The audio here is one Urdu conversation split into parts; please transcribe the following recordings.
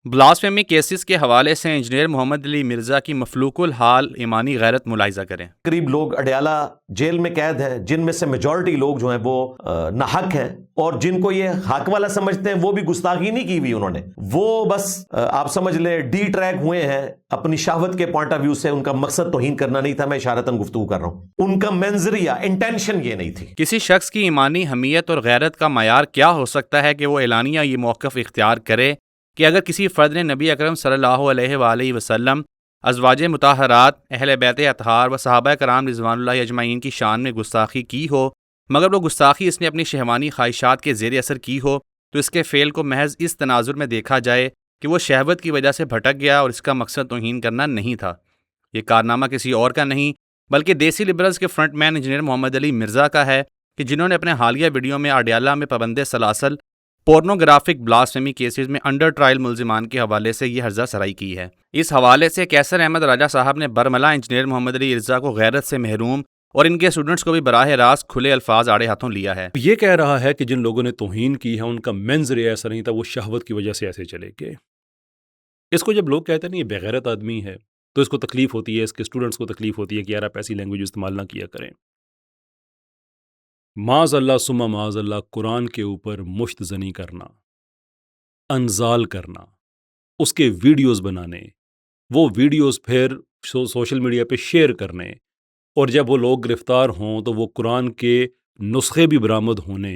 بلاسفیمی کیسز کے حوالے سے انجینئر محمد علی مرزا کی مفلوق الحال ایمانی غیرت ملاحظہ کریں۔ قریب لوگ اڈیالہ جیل میں قید ہیں، جن میں سے میجورٹی لوگ جو ہیں وہ ناحق ہیں، اور جن کو یہ حق والا سمجھتے ہیں وہ بھی گستاخی نہیں کی ہوئی انہوں نے، وہ بس آپ سمجھ لیں ڈی ٹریک ہوئے ہیں اپنی شہوت کے پوائنٹ آف ویو سے۔ ان کا مقصد توہین کرنا نہیں تھا، میں اشارتاً گفتگو کر رہا ہوں، ان کا منظریہ انٹینشن یہ نہیں تھی۔ کسی شخص کی ایمانی حمیت اور غیرت کا معیار کیا ہو سکتا ہے کہ وہ اعلانیہ یہ موقف اختیار کرے کہ اگر کسی فرد نے نبی اکرم صلی اللہ علیہ وآلہ وسلم، ازواج مطہرات، اہل بیت اطہار و صحابہ کرام رضوان اللہ اجمعین کی شان میں گستاخی کی ہو، مگر وہ گستاخی اس نے اپنی شہوانی خواہشات کے زیر اثر کی ہو، تو اس کے فعل کو محض اس تناظر میں دیکھا جائے کہ وہ شہوت کی وجہ سے بھٹک گیا اور اس کا مقصد توہین کرنا نہیں تھا۔ یہ کارنامہ کسی اور کا نہیں بلکہ دیسی لبرلز کے فرنٹ مین انجینئر محمد علی مرزا کا ہے، کہ جنہوں نے اپنے حالیہ ویڈیو میں اڈیالہ میں پابند سلاسل پورنوگرافک بلاسفیمی کیسز میں انڈر ٹرائل ملزمان کے حوالے سے یہ ہرزہ سرائی کی ہے۔ اس حوالے سے کیسر احمد راجہ صاحب نے برملا انجینئر محمد علی مرزا کو غیرت سے محروم اور ان کے اسٹوڈنٹس کو بھی براہ راست کھلے الفاظ آڑے ہاتھوں لیا ہے۔ یہ کہہ رہا ہے کہ جن لوگوں نے توہین کی ہے ان کا منظر ایسا نہیں تھا، وہ شہوت کی وجہ سے ایسے چلے گئے۔ اس کو جب لوگ کہتے ہیں نا یہ بغیرت آدمی ہے، تو اس کو تکلیف ہوتی ہے، اس کے اسٹوڈنٹس کو تکلیف ہوتی ہے کہ یار آپ ایسی لینگویج استعمال نہ کیا کریں۔ معاذ اللہ ثم معاذ اللہ، قرآن کے اوپر مشت زنی کرنا، انزال کرنا، اس کے ویڈیوز بنانے، وہ ویڈیوز پھر سوشل میڈیا پہ شیئر کرنے، اور جب وہ لوگ گرفتار ہوں تو وہ قرآن کے نسخے بھی برآمد ہونے،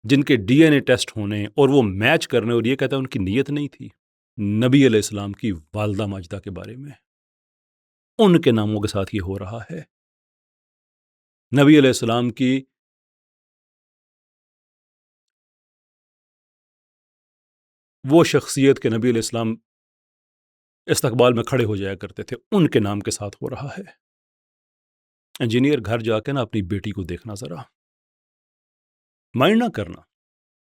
جن کے ڈی این اے ٹیسٹ ہونے اور وہ میچ کرنے، اور یہ کہتا ہے ان کی نیت نہیں تھی۔ نبی علیہ السلام کی والدہ ماجدہ کے بارے میں ان کے ناموں کے ساتھ یہ ہو رہا ہے۔ نبی علیہ السلام کی وہ شخصیت کے نبی علیہ السلام استقبال میں کھڑے ہو جایا کرتے تھے، ان کے نام کے ساتھ ہو رہا ہے۔ انجینئر گھر جا کے نا اپنی بیٹی کو دیکھنا ذرا، مائنڈ نہ کرنا،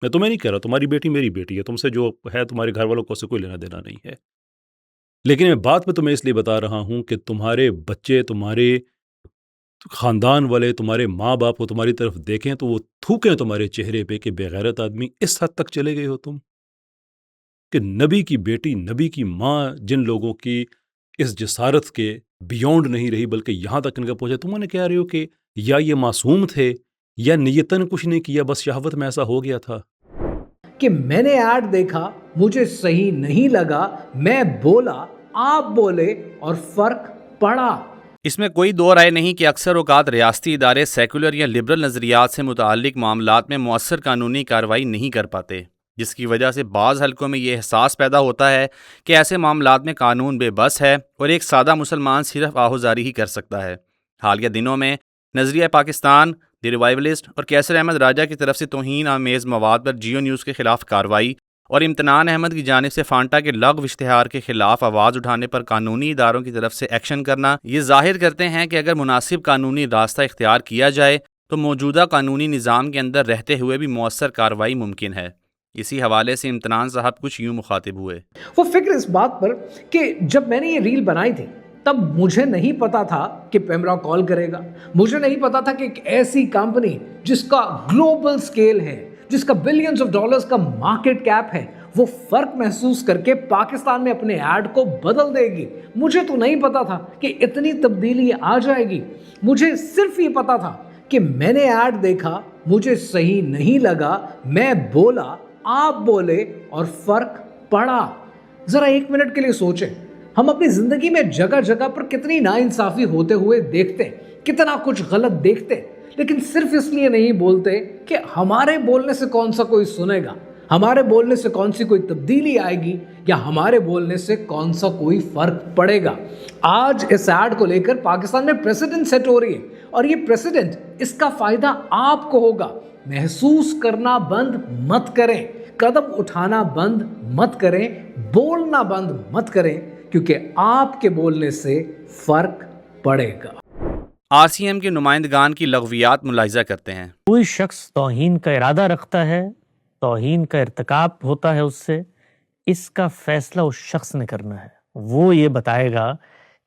میں تمہیں نہیں کہہ رہا، تمہاری بیٹی میری بیٹی ہے، تم سے جو ہے تمہارے گھر والوں کو اس سے کوئی لینا دینا نہیں ہے، لیکن میں بات میں تمہیں اس لیے بتا رہا ہوں کہ تمہارے بچے، تمہارے خاندان والے، تمہارے ماں باپ کو تمہاری طرف دیکھیں تو وہ تھوکیں تمہارے چہرے پہ کہ بے غیرت آدمی، اس حد تک چلے گئے ہو تم کہ نبی کی بیٹی، نبی کی ماں جن لوگوں کی اس جسارت کے بیونڈ نہیں رہی بلکہ یہاں تک ان کا پہنچا، تم نے کہہ رہے ہو کہ یا یہ معصوم تھے یا نیتاً کچھ نہیں کیا، بس شہوت میں ایسا ہو گیا تھا کہ میں نے ایڈ دیکھا، مجھے صحیح نہیں لگا، میں بولا، آپ بولے اور فرق پڑا۔ اس میں کوئی دو رائے نہیں کہ اکثر اوقات ریاستی ادارے سیکولر یا لبرل نظریات سے متعلق معاملات میں مؤثر قانونی کارروائی نہیں کر پاتے، جس کی وجہ سے بعض حلقوں میں یہ احساس پیدا ہوتا ہے کہ ایسے معاملات میں قانون بے بس ہے اور ایک سادہ مسلمان صرف آہوزاری ہی کر سکتا ہے۔ حالیہ دنوں میں نظریہ پاکستان، دی ریوائولسٹ اور کیسر احمد راجہ کی طرف سے توہین آمیز مواد پر جیو نیوز کے خلاف کارروائی اور امتنان احمد کی جانب سے فانٹا کے لغو اشتہار کے خلاف آواز اٹھانے پر قانونی اداروں کی طرف سے ایکشن کرنا یہ ظاہر کرتے ہیں کہ اگر مناسب قانونی راستہ اختیار کیا جائے تو موجودہ قانونی نظام کے اندر رہتے ہوئے بھی مؤثر کارروائی ممکن ہے۔ اسی حوالے سے امتنان صاحب کچھ یوں مخاطب ہوئے۔ وہ فکر اس بات پر کہ جب میں نے یہ ریل بنائی تھی تب مجھے نہیں پتا تھا کہ پیمرا کال کرے گا، مجھے نہیں پتا تھا کہ ایک ایسی کمپنی جس کا گلوبل سکیل ہے، جس کا بلینز آف ڈالرز کا مارکیٹ کیپ ہے، وہ فرق محسوس کر کے پاکستان میں اپنے ایڈ کو بدل دے گی۔ مجھے تو نہیں پتا تھا کہ اتنی تبدیلی آ جائے گی، مجھے صرف یہ پتا تھا کہ میں نے ایڈ دیکھا، مجھے صحیح نہیں لگا، میں بولا، آپ بولے اور فرق پڑا۔ ذرا ایک منٹ کے لیے سوچیں، ہم اپنی زندگی میں جگہ جگہ پر کتنی ناانصافی ہوتے ہوئے دیکھتے ہیں، کتنا کچھ غلط دیکھتے ہیں، لیکن صرف اس لیے نہیں بولتے کہ ہمارے بولنے سے کون سا کوئی سنے گا، ہمارے بولنے سے کون سی کوئی تبدیلی آئے گی، یا ہمارے بولنے سے کون سا کوئی فرق پڑے گا۔ آج اس ایڈ کو لے کر پاکستان میں پریسیڈنٹ سیٹ ہو رہی ہے، اور یہ پریسیڈنٹ، اس کا فائدہ آپ کو ہوگا۔ محسوس کرنا بند مت کریں، قدم اٹھانا بند مت کریں، بولنا بند مت کریں، کیونکہ آپ کے بولنے سے فرق پڑے گا۔ آر سی ایم کے نمائندگان کی لغویات ملاحظہ کرتے ہیں۔ کوئی شخص توہین کا ارادہ رکھتا ہے، توہین کا ارتکاب ہوتا ہے اس سے، اس کا فیصلہ اس شخص نے کرنا ہے۔ وہ یہ بتائے گا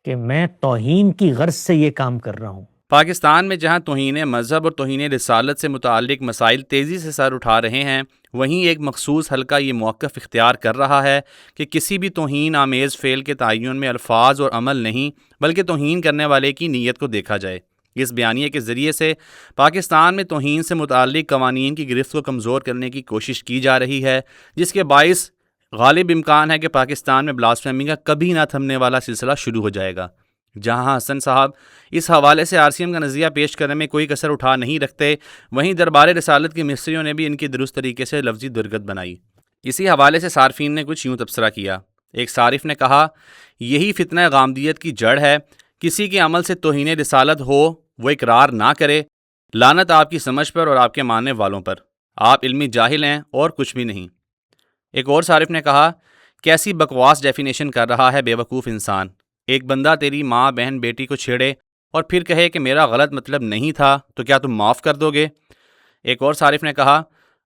کہ میں توہین کی غرض سے یہ کام کر رہا ہوں، پاکستان میں جہاں توہین مذہب اور توہین رسالت سے متعلق مسائل تیزی سے سر اٹھا رہے ہیں، وہیں ایک مخصوص حلقہ یہ موقف اختیار کر رہا ہے کہ کسی بھی توہین آمیز فعل کے تعین میں الفاظ اور عمل نہیں بلکہ توہین کرنے والے کی نیت کو دیکھا جائے۔ اس بیانیے کے ذریعے سے پاکستان میں توہین سے متعلق قوانین کی گرفت کو کمزور کرنے کی کوشش کی جا رہی ہے، جس کے باعث غالب امکان ہے کہ پاکستان میں بلاسفیمی کا کبھی نہ تھمنے والا سلسلہ شروع ہو جائے گا۔ جہاں حسن صاحب اس حوالے سے RCM کا نظریہ پیش کرنے میں کوئی کسر اٹھا نہیں رکھتے، وہیں دربار رسالت کے مصریوں نے بھی ان کی درست طریقے سے لفظی درگت بنائی۔ اسی حوالے سے صارفین نے کچھ یوں تبصرہ کیا۔ ایک صارف نے کہا، یہی فتنہ غامدیت کی جڑ ہے، کسی کے عمل سے توہین رسالت ہو وہ اقرار نہ کرے، لعنت آپ کی سمجھ پر اور آپ کے ماننے والوں پر، آپ علمی جاہل ہیں اور کچھ بھی نہیں۔ ایک اور صارف نے کہا، کیسی بکواس ڈیفینیشن کر رہا ہے بے وقوف انسان، ایک بندہ تیری ماں بہن بیٹی کو چھیڑے اور پھر کہے کہ میرا غلط مطلب نہیں تھا تو کیا تم معاف کر دو گے؟ ایک اور صارف نے کہا،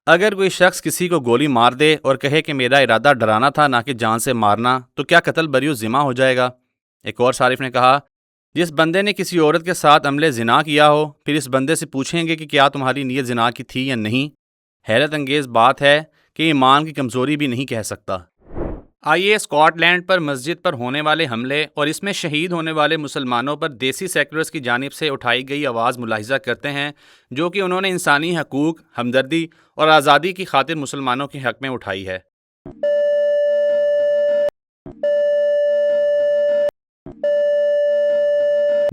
اگر کوئی شخص کسی کو گولی مار دے اور کہے کہ میرا ارادہ ڈرانا تھا نہ کہ جان سے مارنا تو کیا قتل بری ذمہ ہو جائے گا؟ ایک اور صارف نے کہا، جس بندے نے کسی عورت کے ساتھ عمل زنا کیا ہو پھر اس بندے سے پوچھیں گے کہ کیا تمہاری نیت زنا کی تھی یا نہیں؟ حیرت انگیز بات ہے کہ ایمان کی کمزوری بھی نہیں کہہ سکتا۔ آئیے اسکاٹ لینڈ پر مسجد پر ہونے والے حملے اور اس میں شہید ہونے والے مسلمانوں پر دیسی سیکولرز کی جانب سے اٹھائی گئی آواز ملاحظہ کرتے ہیں، جو کہ انہوں نے انسانی حقوق، ہمدردی اور آزادی کی خاطر مسلمانوں کے حق میں اٹھائی ہے۔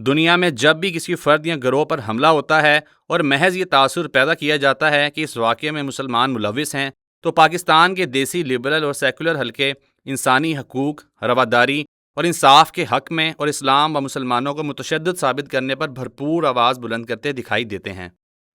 دنیا میں جب بھی کسی فرد یا گروہ پر حملہ ہوتا ہے اور محض یہ تاثر پیدا کیا جاتا ہے کہ اس واقعے میں مسلمان ملوث ہیں، تو پاکستان کے دیسی لبرل اور سیکولر حلقے انسانی حقوق، رواداری اور انصاف کے حق میں اور اسلام و مسلمانوں کو متشدد ثابت کرنے پر بھرپور آواز بلند کرتے دکھائی دیتے ہیں۔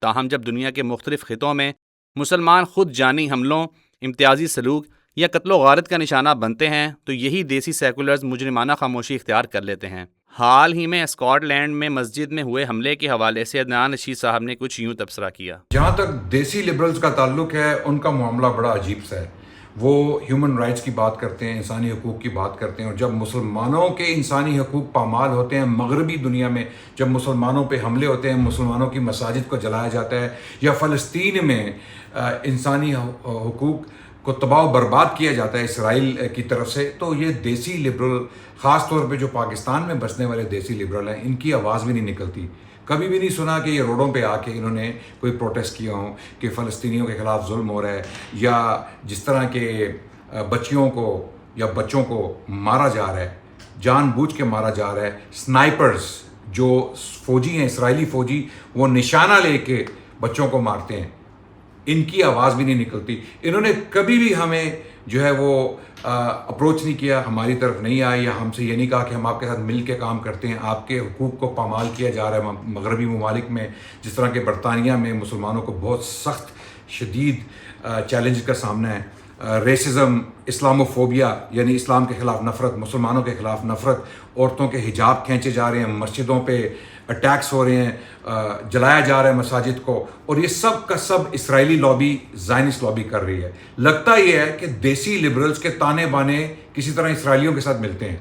تاہم جب دنیا کے مختلف خطوں میں مسلمان خود جانی حملوں، امتیازی سلوک یا قتل و غارت کا نشانہ بنتے ہیں تو یہی دیسی سیکولرز مجرمانہ خاموشی اختیار کر لیتے ہیں۔ حال ہی میں اسکاٹ لینڈ میں مسجد میں ہوئے حملے کے حوالے سے عدنان رشید صاحب نے کچھ یوں تبصرہ کیا۔ جہاں تک دیسی لبرلز کا تعلق ہے، ان کا معاملہ بڑا عجیب سا ہے۔ وہ ہیومن رائٹس کی بات کرتے ہیں، انسانی حقوق کی بات کرتے ہیں، اور جب مسلمانوں کے انسانی حقوق پامال ہوتے ہیں مغربی دنیا میں، جب مسلمانوں پہ حملے ہوتے ہیں، مسلمانوں کی مساجد کو جلایا جاتا ہے، یا فلسطین میں انسانی حقوق کو تباہ و برباد کیا جاتا ہے اسرائیل کی طرف سے، تو یہ دیسی لبرل، خاص طور پہ جو پاکستان میں بسنے والے دیسی لبرل ہیں، ان کی آواز بھی نہیں نکلتی۔ کبھی بھی نہیں سنا کہ یہ روڈوں پہ آ کے انہوں نے کوئی پروٹیسٹ کیا ہوں کہ فلسطینیوں کے خلاف ظلم ہو رہا ہے، یا جس طرح کے بچیوں کو یا بچوں کو مارا جا رہا ہے، جان بوجھ کے مارا جا رہا ہے۔ سنائپرز جو فوجی ہیں، اسرائیلی فوجی، وہ نشانہ لے کے بچوں کو مارتے ہیں، ان کی آواز بھی نہیں نکلتی۔ انہوں نے کبھی بھی ہمیں جو ہے وہ اپروچ نہیں کیا، ہماری طرف نہیں آئے، یا ہم سے یہ نہیں کہا کہ ہم آپ کے ساتھ مل کے کام کرتے ہیں۔ آپ کے حقوق کو پامال کیا جا رہا ہے مغربی ممالک میں، جس طرح کہ برطانیہ میں مسلمانوں کو بہت سخت شدید چیلنج کا سامنا ہے۔ ریسزم، اسلاموفوبیا یعنی اسلام کے خلاف نفرت، مسلمانوں کے خلاف نفرت، عورتوں کے حجاب کھینچے جا رہے ہیں، مسجدوں پہ اٹیکس ہو رہے ہیں، جلایا جا رہا ہے مساجد کو، اور یہ سب کا سب اسرائیلی لابی، زائنسٹ لابی کر رہی ہے۔ لگتا یہ ہے کہ دیسی لبرلز کے تانے بانے کسی طرح اسرائیلیوں کے ساتھ ملتے ہیں۔